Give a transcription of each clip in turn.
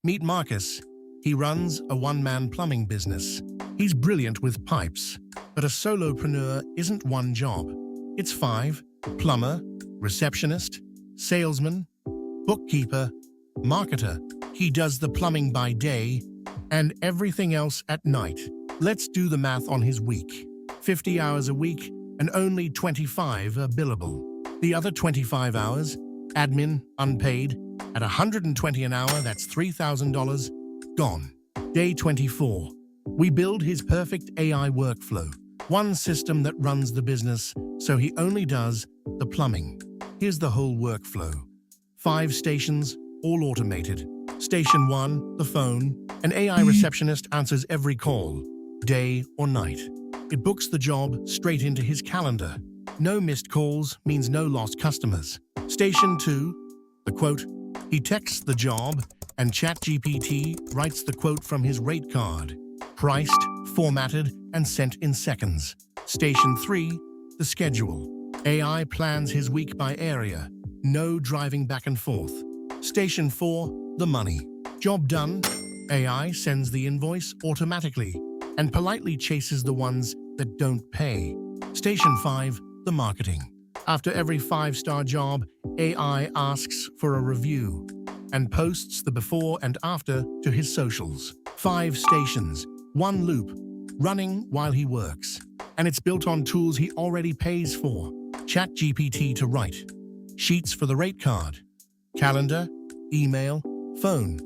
Meet Marcus. He runs a one-man plumbing business. He's brilliant with pipes, but a solopreneur isn't one job. It's 5: plumber, receptionist, salesman, bookkeeper, marketer. He does the plumbing by day and everything else at night. Let's do the math on his week. 50 hours a week and only 25 are billable. The other 25 hours, admin, unpaid, at $120 an hour, that's $3,000, gone. Day 24. We build his perfect AI workflow. One system that runs the business, so he only does the plumbing. Here's the whole workflow. 5 stations, all automated. Station 1, the phone. An AI receptionist answers every call, day or night. It books the job straight into his calendar. No missed calls means no lost customers. Station 2, the quote. He texts the job, and ChatGPT writes the quote from his rate card. Priced, formatted, and sent in seconds. Station 3, the schedule. AI plans his week by area. No driving back and forth. Station 4, the money. Job done. AI sends the invoice automatically and politely chases the ones that don't pay. Station 5, the marketing. After every 5-star job, AI asks for a review and posts the before and after to his socials. 5 stations, 1 loop, running while he works. And it's built on tools he already pays for. ChatGPT to write. Sheets for the rate card. Calendar, email, phone,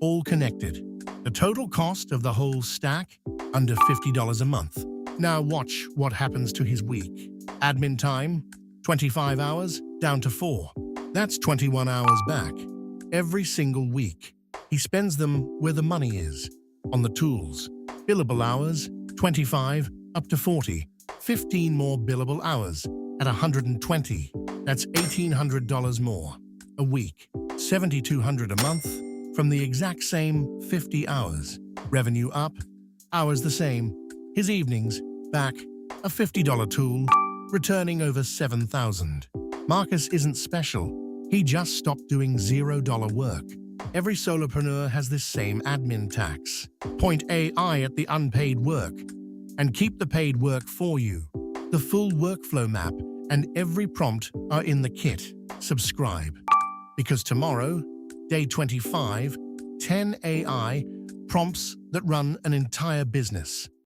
all connected. The total cost of the whole stack, under $50 a month. Now watch what happens to his week. Admin time, 25 hours, down to 4. That's 21 hours back. Every single week. He spends them where the money is, on the tools. Billable hours, 25, up to 40. 15 more billable hours, at 120. That's $1,800 more a week. $7,200 a month from the exact same 50 hours. Revenue up, hours the same. His evenings, back, a $50 tool, returning over $7,000. Marcus isn't special. He just stopped doing $0 work. Every solopreneur has this same admin tax. Point AI at the unpaid work and keep the paid work for you. The full workflow map and every prompt are in the kit. Subscribe. Because tomorrow, day 25, 10 AI prompts that run an entire business.